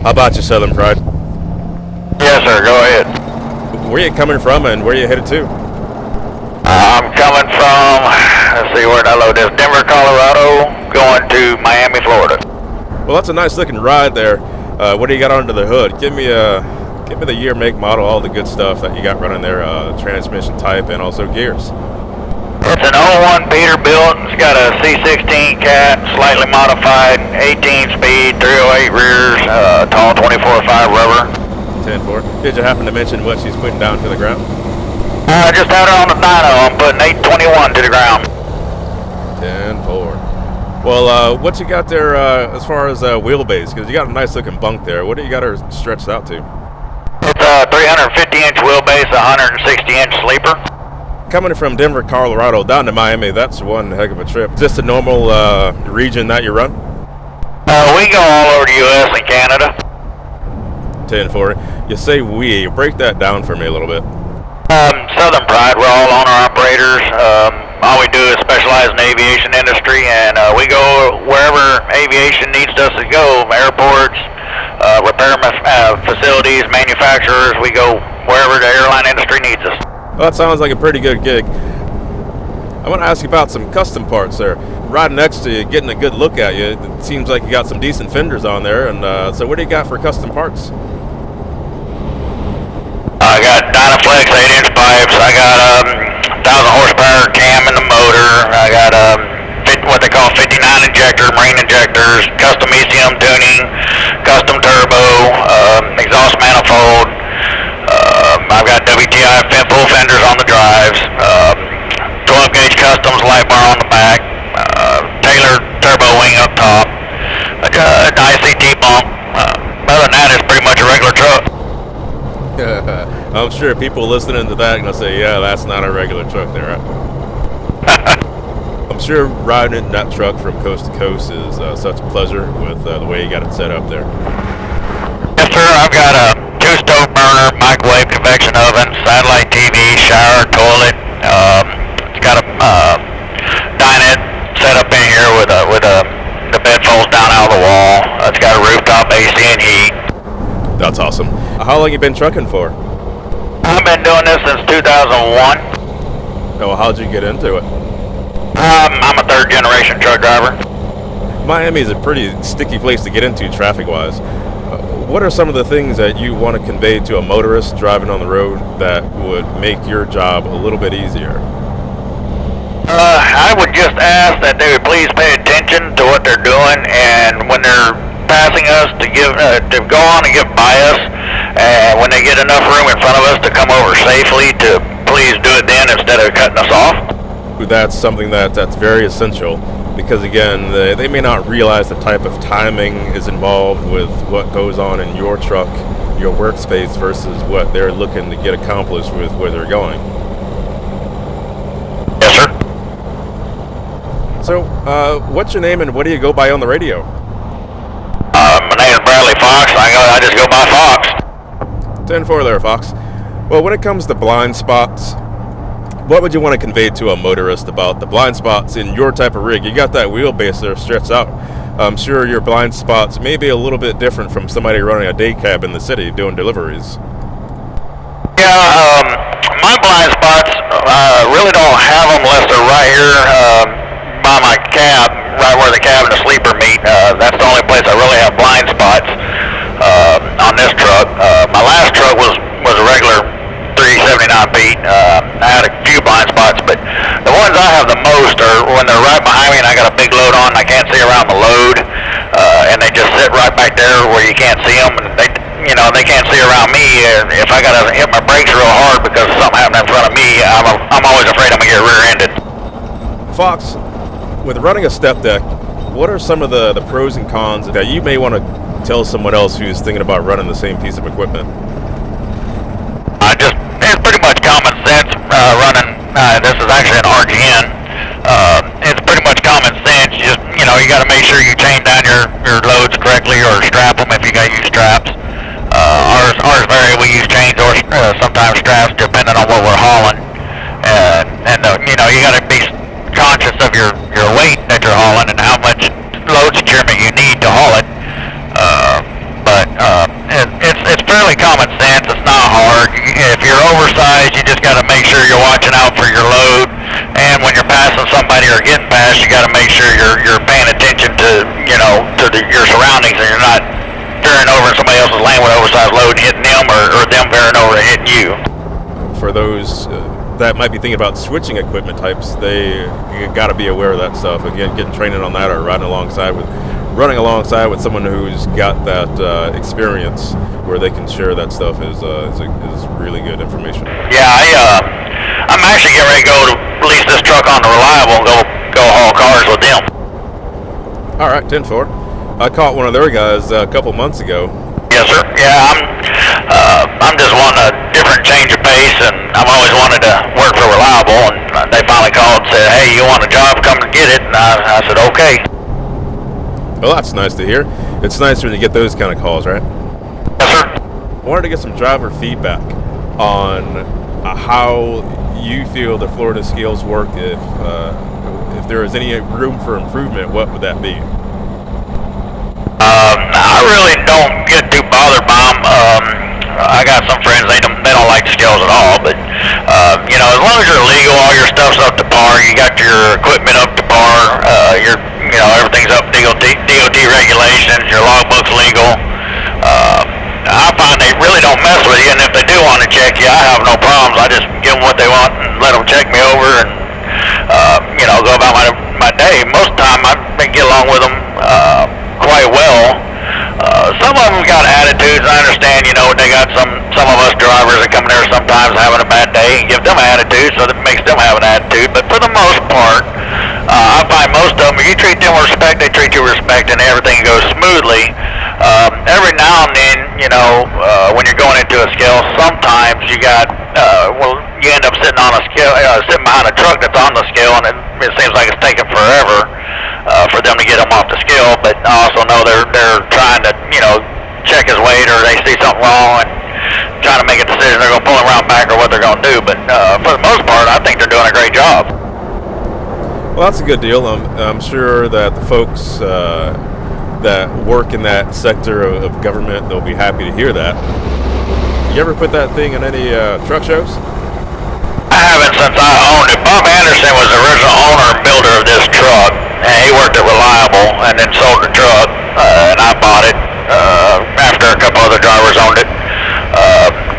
How about you, Southern Pride? Yes, sir. Go ahead. Where are you coming from and where are you headed to? I'm coming from, let's see, where did I load this? Denver, Colorado, going to Miami, Florida. Well, that's a nice looking ride there. What do you got under the hood? Give me the year, make, model, all the good stuff that you got running there, transmission type and also gears. It's an 01 Peterbilt. It's got a C16 cat, slightly modified, 18 speed, 308 rears, tall 24.5 rubber. 10-4. Did you happen to mention what she's putting down to the ground? I just had her on the dyno. I'm putting 821 to the ground. 10-4. Well, what you got there as far as wheelbase? Because you got a nice looking bunk there. What do you got her stretched out to? It's a 350-inch wheelbase, 160-inch sleeper. Coming from Denver, Colorado down to Miami, that's one heck of a trip. Is this the normal region that you run? We go all over the U.S. and Canada. 10-4. You say we. Break that down for me a little bit. Southern Pride, we're all owner-operators. All we do is specialize in the aviation industry, and we go wherever aviation needs us to go, airports, repair facilities, manufacturers. We go wherever the airline industry needs us. Well, that sounds like a pretty good gig. I want to ask you about some custom parts there. Riding next to you, getting a good look at you, it seems like you got some decent fenders on there. And so what do you got for custom parts? I got Dynaflex 8-inch pipes. I got 1,000 horsepower cam in the motor. I got what they call 59 injector, marine injectors, custom ECM tuning, custom turbo, exhaust manifold. I've got WTI full fenders on the drives, 12 gauge customs light bar on the back, tailored turbo wing up top, an ICT bump. Other than that, it's pretty much a regular truck. I'm sure people listening to that are going to say, yeah, that's not a regular truck there. I'm sure riding in that truck from coast to coast is such a pleasure with the way you got it set up there. Yes, sir. I've got a 2-stove burner, microwave, convection oven, satellite TV, shower, toilet. It's got a dinette set up in here with the bed folds down out of the wall. It's got a rooftop AC and heat. That's awesome. How long you been trucking for? I've been doing this since 2001. Oh, how'd you get into it? I'm a third-generation truck driver. Miami is a pretty sticky place to get into traffic-wise. What are some of the things that you want to convey to a motorist driving on the road that would make your job a little bit easier? I would just ask that they would please pay attention to what they're doing, and when they're passing us to go on and get by us, and when they get enough room in front of us to come over safely, to please do it then instead of cutting us off. That's something that's very essential, because again, they may not realize the type of timing is involved with what goes on in your truck, your workspace, versus what they're looking to get accomplished with where they're going. Yes, sir. So, what's your name and what do you go by on the radio? My name is Bradley Fox. I just go by Fox. 10-4 there, Fox. Well, when it comes to blind spots, what would you want to convey to a motorist about the blind spots in your type of rig? You got that wheelbase there stretched out. I'm sure your blind spots may be a little bit different from somebody running a day cab in the city doing deliveries. Yeah, my blind spots really don't have them unless they're right here by my cab, right where the cab and the sleeper meet. That's the only place I really have blind spots on this truck. My last truck was a regular 379 feet. I had a few blind spots, but the ones I have the most are when they're right behind me and I got a big load on and I can't see around the load, and they just sit right back there where you can't see them, and they can't see around me. If I gotta hit my brakes real hard because something happened in front of me, I'm always afraid I'm gonna get rear-ended. Fox, with running a step deck, what are some of the pros and cons that you may want to tell someone else who's thinking about running the same piece of equipment? It's pretty much common sense running. This is actually an RGN. It's pretty much common sense. You got to make sure you chain down your loads correctly or strap them if you got to use straps. Ours vary. We use chains or sometimes straps depending on what we're hauling. You got to be conscious of your weight that you're hauling and how much load securement you need to haul it. But somebody or getting past, you got to make sure you're paying attention to your surroundings, and you're not veering over in somebody else's lane with oversized load and hitting them, or them veering over and hitting you. For those that might be thinking about switching equipment types, you got to be aware of that stuff. Again, getting training on that, or running alongside with someone who's got that experience, where they can share that stuff is really good information. Yeah, I'm actually getting ready to go to lease this truck on the Reliable and go haul cars with them. All right, 10-4. I caught one of their guys a couple months ago. Yes, sir. Yeah, I'm just wanting a different change of pace, and I've always wanted to work for Reliable, and they finally called and said, "Hey, you want a job? Come and get it." And I said, "Okay." Well, that's nice to hear. It's nice when you get those kind of calls, right? Yes, sir. I wanted to get some driver feedback on how you feel the Florida scales work. If there is any room for improvement, what would that be? I really don't get too bothered by them. I got some friends, they don't like the scales at all, but as long as you're legal, all your stuff's up to par, you got your equipment up to par, everything's up to DOT regulations, your logbook's legal. I find they really don't mess with you, and if they do want to check you, I have no problems. I just give them what they want and let them check me over, and go about my day. Most of the time, I get along with them quite well. Some of them got attitudes. I understand, they got some of us drivers that come there sometimes having a bad day and give them an attitude, so that makes them have an attitude. But for the most part, I find most of them, if you treat them with respect, they treat you with respect, and everything goes smoothly. Every now and then, when you're going into a scale, sometimes you got, you end up sitting on a scale, sitting behind a truck that's on the scale, and it seems like it's taking forever for them to get them off the scale. But I also know they're trying to, check his weight, or they see something wrong and trying to make a decision. They're going to pull him around back or what they're going to do. But for the most part, I think they're doing a great job. Well, that's a good deal. I'm sure that the folks that work in that sector of government, they'll be happy to hear that. You ever put that thing in any truck shows? I haven't since I owned it. Bob Anderson was the original owner and builder of this truck, and he worked at Reliable and then sold the truck, and I bought it after a couple other drivers owned it.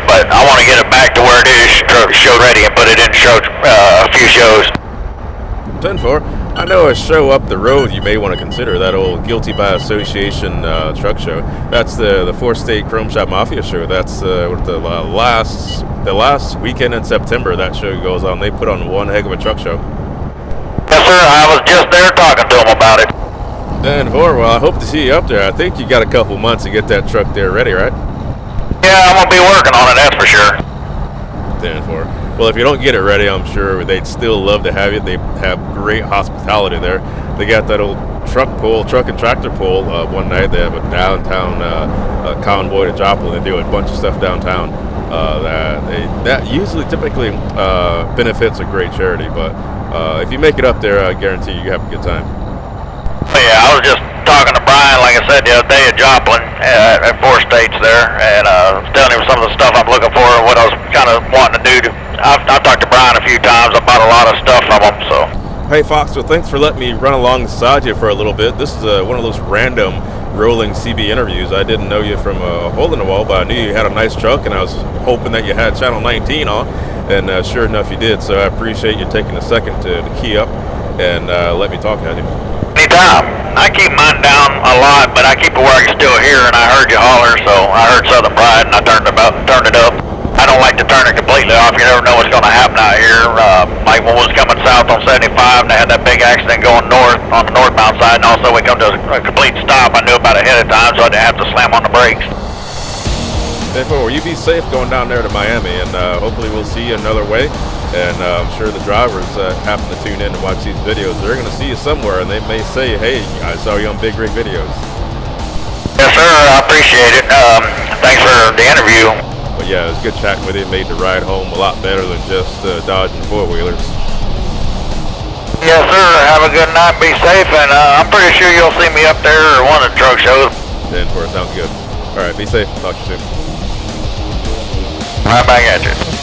But I want to get it back to where it is, show ready, and put it in a few shows. 10-4. I know a show up the road you may want to consider, that old Guilty by Association truck show. That's the 4-State Chrome Shop Mafia show. That's the last weekend in September that show goes on. They put on one heck of a truck show. Yes, sir. I was just there talking to them about it. 10-4. Well, I hope to see you up there. I think you got a couple months to get that truck there ready, right? Yeah, I'm going to be working on it, that's for sure. 10-4. Well, if you don't get it ready, I'm sure they'd still love to have you. They have great hospitality there. They got that old truck and tractor pull one night. They have a downtown convoy to Joplin. They do a bunch of stuff downtown that typically benefits a great charity. But if you make it up there, I guarantee you have a good time. Yeah, I was just talking to Brian, like I said, the other day at Joplin at 4 States there, and telling him some of the stuff I'm looking for and what I was kind of wanting to do. I've talked to Brian a few times. I bought a lot of stuff from him, so. Hey, Fox, well, thanks for letting me run alongside you for a little bit. This is one of those random rolling CB interviews. I didn't know you from a hole in the wall, but I knew you had a nice truck, and I was hoping that you had Channel 19 on, and sure enough you did, so I appreciate you taking a second to key up and let me talk at you. Anytime. I keep mine down a lot, but I keep it where I can still hear, and I heard you holler, so I heard Southern Pride, and I turned it up. I don't like to turn it completely off. You never know what's going to happen out here. Like when we was coming south on 75, and they had that big accident going north on the northbound side, and also we come to a complete stop. I knew about it ahead of time, so I didn't have to slam on the brakes. Therefore, you be safe going down there to Miami, and hopefully we'll see you another way. And I'm sure the drivers happen to tune in and watch these videos. They're going to see you somewhere, and they may say, "Hey, I saw you on Big Rig Videos." Yes, sir. I appreciate it. Thanks for the interview. But yeah, it was good chatting with you. Made the ride home a lot better than just dodging four-wheelers. Yes, sir. Have a good night. Be safe, and I'm pretty sure you'll see me up there or one of the truck shows. 10-4, sounds good. All right, be safe. Talk to you soon. Right back at you.